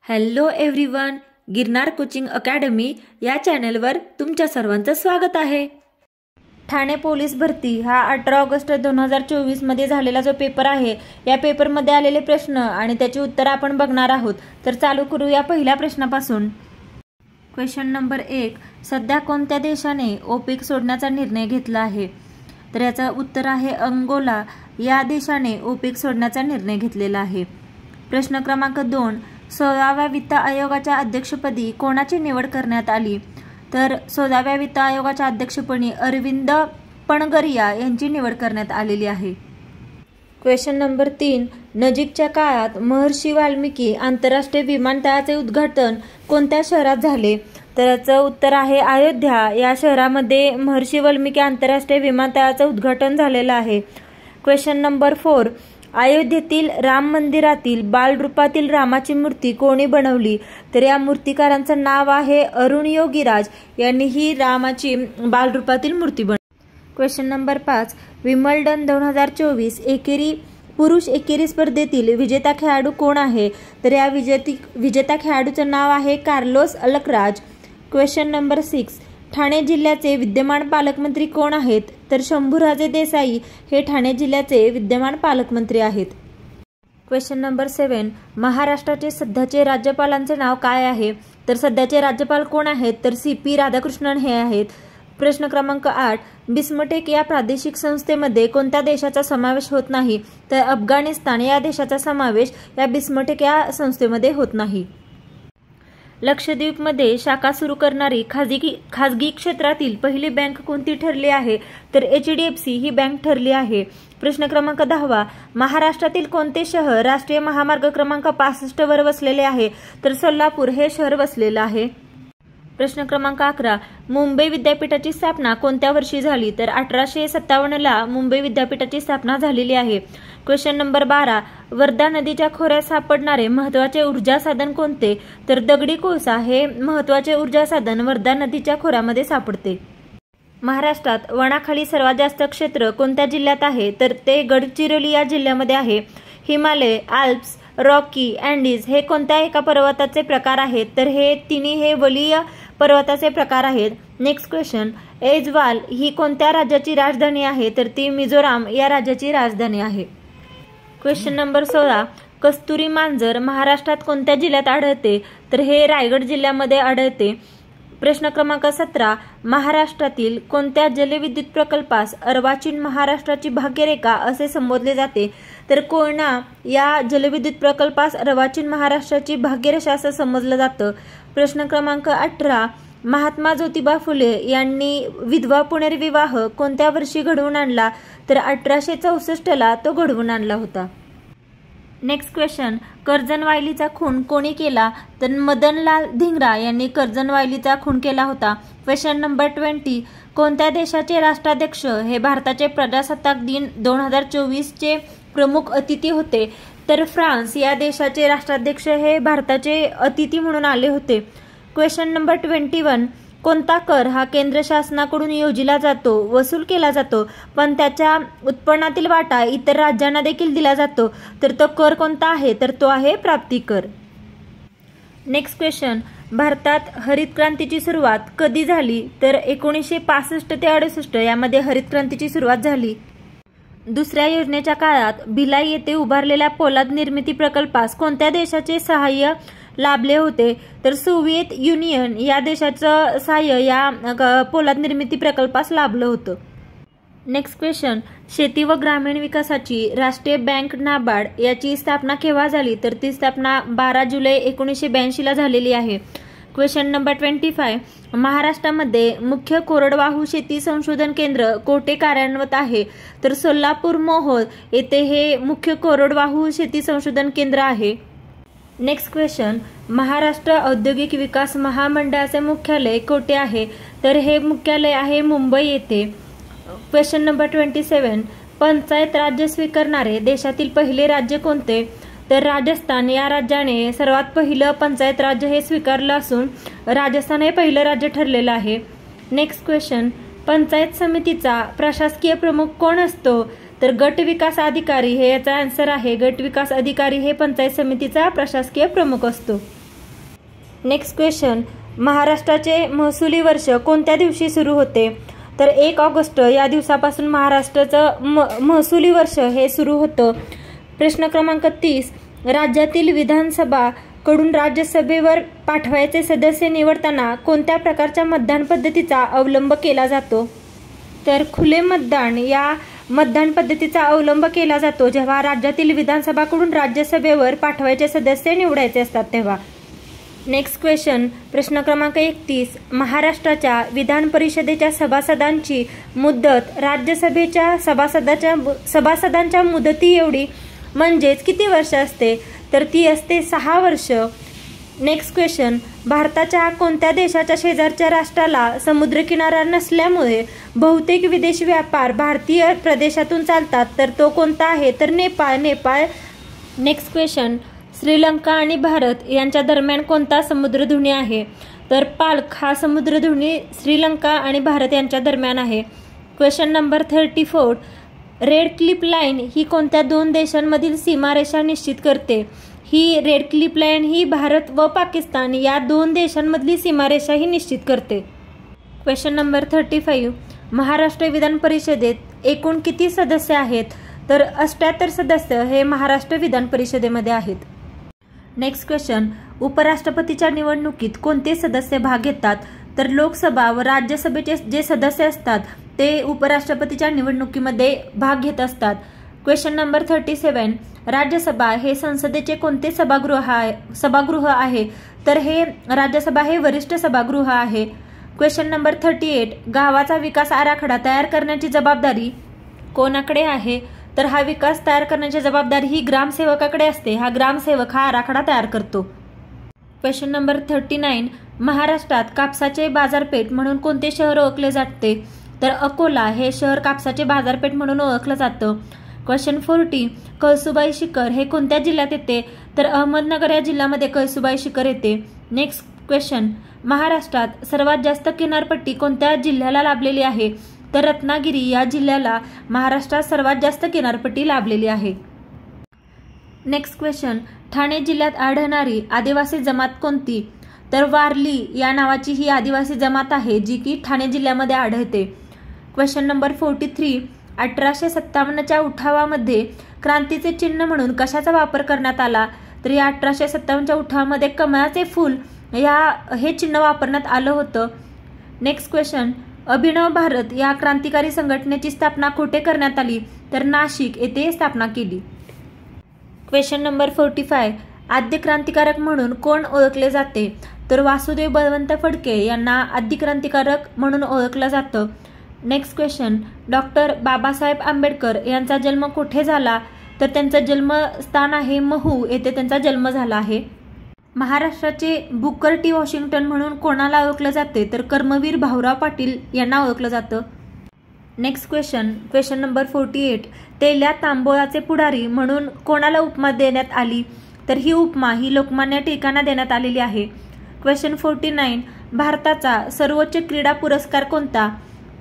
Hello everyone, Girnar coaching academy या चॅनलवर तुमच्या सर्वांचं स्वागत आहे। ठाणे पोलीस भरती हा 18 ऑगस्ट 2024 मध्ये झालेला जो पेपर आहे, या पेपरमध्ये आलेले प्रश्न आणि त्याची उत्तर आपण बघणार आहोत। तर चालू करूया पहिल्या प्रश्नापासून। क्वेश्चन नंबर 1, सध्या कोणत्या देशाने ओपेक सोडण्याचा निर्णय घेतला आहे? तर याचं उत्तर आहे अंगोला या देशाने ओपेक सोडण्याचा निर्णय घेतलेला आहे। प्रश्न क्रमांक 2, 16व्या वित्त आयोगाच्या अध्यक्षपदी कोणाची निवड करण्यात आली? तर 16व्या वित्त आयोगाच्या अध्यक्षपदी अरविंद पणगरिया यांची निवड करण्यात आलेली आहे। क्वेश्चन नंबर 3, नजीकच्या काळात महर्षी वाल्मिकी आंतरराष्ट्रीय विमानतळाचे उद्घाटन कोणत्या शहरात झाले? तर याचं उत्तर आहे अयोध्या या शहरामध्ये महर्षी वाल्मिकी आंतरराष्ट्रीय विमानतळाचे उद्घाटन झालेलं आहे। क्वेश्चन नंबर 4, अयोध्येतील राम मंदिरातील बालरूपातील रामाची मूर्ती कोणी बनवली? तर या मूर्तिकारांचं नाव आहे अरुण योगीराज यांनी ही रामाची बालरूपातील मूर्ती बनवली। क्वेश्चन नंबर 5, विम्बल्डन 2024 पुरुष एकेरी स्पर्धेतील विजेता खेळाडू कोण आहे? तर या विजेता खेळाडूचं नाव आहे Carlos Alcaraz. Question number 6, Thane जिल्ह्याचे विद्यमान पालकमंत्री कोण आहेत? तर शंभूराजे देसाई हे ठाणे जिल्ह्याचे विद्यमान पालकमंत्री आहेत। क्वेश्चन नंबर 7, महाराष्ट्राचे सध्याचे राज्यपालांचे नाव काय आहे? तर सध्याचे राज्यपाल कोण आहेत? तर CP राधाकृष्णन हे आहेत। प्रश्न क्रमांक 8, बिस्मटेक या प्रादेशिक संस्थेमध्ये कोणत्या देशाचा समावेश होत नाही? तर अफगाणिस्तान या देशाचा समावेश या बिस्मटेक या संस्थेमध्ये होत नाही। लक्षद्वीपमध्ये शाखा सुरू करणारी खाजगी क्षेत्रातील पहिली बँक कोणती ठरली आहे? तर HDFC ही बँक ठरली आहे। प्रश्न क्रमांक 10, महाराष्ट्रातील कोणते शहर राष्ट्रीय महामार्ग क्रमांक 65 वर वसलेले आहे? तर सोलापूर हे शहर वसलेलं आहे। प्रश्न क्रमांक 11, मुंबई विद्यापीठाची स्थापना कोणत्या वर्षी झाली? तर 1857 ला मुंबई विद्यापीठाची स्थापना झालेली आहे। क्वेश्चन नंबर 12, वर्धा नदीच्या खोऱ्यात सापडणारे महत्त्वाचे ऊर्जा साधन कोणते? तर दगडी कोळसा हे महत्त्वाचे ऊर्जा साधन वर्धा नदीच्या खोऱ्यामध्ये सापडते। महाराष्ट्रात वनाखाली सर्वात जास्त क्षेत्र कोणत्या जिल्ह्यात आहे? तर ते गडचिरोली या जिल्ह्यामध्ये आहे। हिमालय, आल्प्स, रॉकी, अँडीज हे कोणत्या एका पर्वताचे प्रकार आहेत? तर हे तिन्ही हे वलीय पर्वताचे प्रकार आहेत। नेक्स्ट क्वेश्चन, ऐजवाल ही कोणत्या राज्याची राजधानी आहे? तर ती मिझोराम या राज्याची राजधानी आहे। क्वेश्चन नंबर 16, कस्तुरी मांजर महाराष्ट्रात कोणत्या जिल्ह्यात आढळते? तर हे रायगड जिल्ह्यामध्ये आढळते। प्रश्न क्रमांक 17, महाराष्ट्रातील कोणत्या जलविद्युत प्रकल्पास अर्वाचीन महाराष्ट्राची भाग्यरेखा असे संबोधले जाते? तर कोयना या जलविद्युत प्रकल्पास अर्वाचीन महाराष्ट्राची भाग्यरेखा असं समजलं जातं। प्रश्न क्रमांक 18, महात्मा ज्योतिबा फुले यांनी विधवा पुनर्विवाह कोणत्या वर्षी घडवून आणला? तर 1864 ला तो घडवून आणला होता। नेक्स्ट क्वेश्चन, कर्जनवायलीचा खून कोणी केला? तर मदनलाल धिंगरा यांनी कर्जनवायलीचा खून केला होता। क्वेश्चन नंबर 20, कोणत्या देशाचे राष्ट्राध्यक्ष हे भारताचे प्रजासत्ताक दिन 2024 चे प्रमुख अतिथी होते? तर फ्रान्स या देशाचे राष्ट्राध्यक्ष हे भारताचे अतिथी म्हणून आले होते। क्वेश्चन नंबर 21, कोणता कर हा केंद्र शासनाकडून योजिला जातो, वसूल केला जातो, पण त्याच्या उत्पन्नातील वाटा इतर राज्यांना देखील दिला जातो? तर तो कर कोणता आहे? तर तो आहे प्राप्ती कर। नेक्स्ट क्वेश्चन, भारतात हरित क्रांतीची सुरुवात कधी झाली? तर 1965 ते 68 यामध्ये हरित क्रांतीची सुरुवात झाली। दुसऱ्या योजनेच्या काळात भिलाई येथे उभारलेल्या पोलाद निर्मिती प्रकल्पास कोणत्या देशाचे सहाय्य लाभले होते? तर सोव्हिएत युनियन या देशाचं सहाय्य या पोलाद निर्मिती प्रकल्पास लाभलं होतं। नेक्स्ट क्वेश्चन, शेती व ग्रामीण विकासाची राष्ट्रीय बँक नाबार्ड याची स्थापना केव्हा झाली? तर ती स्थापना 12 जुलै 1982 ला झालेली आहे। क्वेश्चन नंबर 25, महाराष्ट्रामध्ये मुख्य कोरडवाहू शेती संशोधन केंद्र कोठे कार्यान्वित आहे? तर सोलापूर मोहोळ येथे हे मुख्य कोरडवाहू शेती संशोधन केंद्र आहे। नेक्स्ट क्वेश्चन, महाराष्ट्र औद्योगिक विकास महामंडळाचे मुख्यालय कोठे आहे? तर हे मुख्यालय आहे मुंबई येथे। क्वेश्चन नंबर 27, पंचायत राज्य स्वीकारणारे देशातील पहिले राज्य कोणते? तर राजस्थान या राज्याने सर्वात पहिलं पंचायत राज्य हे स्वीकारलं असून राजस्थान हे पहिलं राज्य ठरलेलं आहे। नेक्स्ट क्वेश्चन, पंचायत समितीचा प्रशासकीय प्रमुख कोण असतो? तर गट विकास अधिकारी हे याचा आन्सर आहे। गट विकास अधिकारी हे पंचायत समितीचा प्रशासकीय प्रमुख असतो। नेक्स्ट क्वेश्चन, महाराष्ट्राचे महसुली वर्ष कोणत्या दिवशी सुरू होते? तर 1 ऑगस्ट या दिवसापासून महाराष्ट्राचं महसुली वर्ष हे सुरू होतं. प्रश्न क्रमांक 30, राज्यातील विधानसभा कडून राज्यसभेवर पाठवायचे सदस्य निवडताना कोणत्या प्रकारच्या मतदान पद्धतीचा अवलंब केला जातो? तर खुले मतदान या मतदान पद्धतीचा अवलंब केला जातो जेव्हा राज्यातील विधानसभाकडून राज्यसभेवर पाठवायचे सदस्य निवडायचे असतात तेव्हा. नेक्स्ट क्वेश्चन, प्रश्न क्रमांक 31, महाराष्ट्राच्या विधान परिषदेच्या सभासदांची मुदत राज्यसभेच्या सभासदांच्या मुदती एवढी म्हणजेच किती वर्ष असते? तर ती असते 6 वर्ष. नेक्स्ट क्वेश्चन, भारताच्या कोणत्या देशाच्या शेजारच्या राष्ट्राला समुद्रकिनारा नसल्यामुळे बहुतेक विदेशी व्यापार भारतीय प्रदेशातून चालतात, तर तो कोणता आहे? तर नेपाळ. नेक्स्ट क्वेश्चन, श्रीलंका आणि भारत यांच्या दरम्यान कोणता समुद्रधुनी आहे? तर पाल्क हा समुद्रधुनी श्रीलंका आणि भारत यांच्या दरम्यान आहे. Question number 34, Radcliffe line ही कोणत्या 2 देशांमधील सीमारेषा निश्चित करते? ही रेड क्लिफ लाईन ही भारत व पाकिस्तान या 2 देशांमधली सीमारेषा ही निश्चित करते. क्वेश्चन नंबर 35, महाराष्ट्र विधान परिषदेत एकूण किती सदस्य आहेत? तर 78 सदस्य हे महाराष्ट्र विधान परिषदेमध्ये आहेत. नेक्स्ट क्वेश्चन, उपराष्ट्रपतीच्या निवडणुकीत कोणते सदस्य भाग घेतात? तर लोकसभा व राज्यसभेचे जे सदस्य असतात ते उपराष्ट्रपतीच्या निवडणुकीमध्ये भाग घेत असतात. क्वेश्चन नंबर 37, राज्यसभा हे संसदेचे कोणते सभागृह आहे? तर हे राज्यसभा हे वरिष्ठ सभागृह आहे. क्वेश्चन नंबर 38, गावाचा विकास आराखडा तयार करण्याची जबाबदारी कोणाकडे आहे? तर हा विकास तयार करण्याची जबाबदारी ही ग्रामसेवकाकडे असते. हा ग्रामसेवक हा आराखडा तयार करतो. क्वेश्चन नंबर 39, महाराष्ट्रात कापसाचे बाजारपेठ म्हणून कोणते शहर ओळखले जाते? तर अकोला हे शहर कापसाचे बाजारपेठ म्हणून ओळखलं जातं. क्वेश्चन 40, कळसुबाई शिखर हे कोणत्या जिल्ह्यात येते? तर अहमदनगर या जिल्ह्यामध्ये कळसुबाई शिखर येते. नेक्स्ट क्वेश्चन, महाराष्ट्रात सर्वात जास्त किनारपट्टी कोणत्या जिल्ह्याला लाभलेली आहे? तर रत्नागिरी या जिल्ह्याला महाराष्ट्रात सर्वात जास्त किनारपट्टी लाभलेली आहे. नेक्स्ट क्वेश्चन, ठाणे जिल्ह्यात आढळणारी आदिवासी जमात कोणती? तर वारली या नावाची ही आदिवासी जमात आहे जी की ठाणे जिल्ह्यामध्ये आढळते. क्वेश्चन नंबर 43, 1857च्या उठावामध्ये क्रांतीचे चिन्ह म्हणून कशाचा वापर करण्यात आला? तर या 1857च्या उठावामध्ये कमळाचे फूल हे चिन्ह वापरण्यात आलं होतं. नेक्स्ट क्वेश्चन, अभिनव भारत या क्रांतिकारी संघटनेची स्थापना कुठे करण्यात आली? तर नाशिक येथे स्थापना केली. क्वेश्चन नंबर 45, आद्य क्रांतिकारक म्हणून कोण ओळखले जाते? तर वासुदेव बळवंत फडके यांना आद्य क्रांतिकारक म्हणून ओळखलं जातं. Next question, doctor Babasaheb Ambedkar यांचा जन्म कुठे झाला? तर त्यांचं जन्मस्थान आहे महू येथे त्यांचा जन्म झाला आहे. महाराष्ट्राचे बुकर टी वॉशिंग्टन म्हणून कोणाला ओळखलं जाते? तर कर्मवीर भाऊराव पाटील यांना ओळखलं जातं. नेक्स्ट क्वेश्चन नंबर 48, तेल्या तांबोळाचे पुढारी म्हणून कोणाला उपमा देण्यात आली? तर ही उपमा ही लोकमान्य टिळकांना देण्यात आलेली आहे. क्वेश्चन 49, भारताचा सर्वोच्च क्रीडा पुरस्कार कोणता?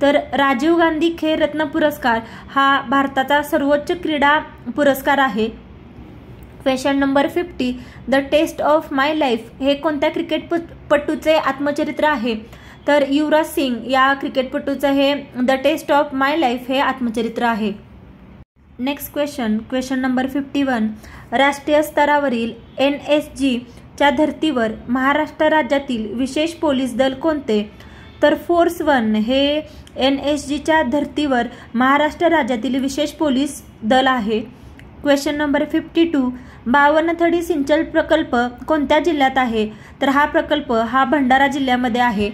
तर राजीव गांधी खेल रत्न पुरस्कार हा भारताचा सर्वोच्च क्रीडा पुरस्कार आहे. Question number 50, the test of my life हे कोणत्या क्रिकेटपटूचे आत्मचरित्र आहे? तर युवराज सिंग या क्रिकेटपटूचं हे the test of my life हे आत्मचरित्र आहे. नेक्स्ट क्वेश्चन नंबर 51, राष्ट्रीय स्तरावरील NSG च्या धर्तीवर महाराष्ट्र राज्यातील विशेष पोलीस दल कोणते? तर फोर्स 1 हे NSGच्या धर्तीवर महाराष्ट्र राज्यातील विशेष पोलीस दल आहे. क्वेश्चन नंबर 52, बावनथडी सिंचन प्रकल्प कोणत्या जिल्ह्यात आहे? तर हा प्रकल्प हा भंडारा जिल्ह्यामध्ये आहे.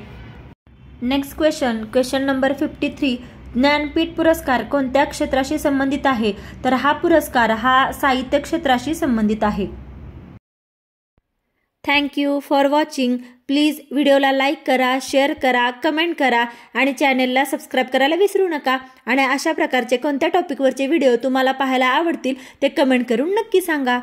नेक्स्ट क्वेश्चन नंबर 53, ज्ञानपीठ पुरस्कार कोणत्या क्षेत्राशी संबंधित आहे? तर हा पुरस्कार हा साहित्य क्षेत्राशी संबंधित आहे. Thank you for watching. प्लीज व्हिडिओला लाईक करा, शेअर करा, कमेंट करा आणि चॅनेलला सबस्क्राईब करायला विसरू नका. आणि अशा प्रकारचे कोणत्या टॉपिकवरचे व्हिडिओ तुम्हाला पाहायला आवडतील ते कमेंट करून नक्की सांगा.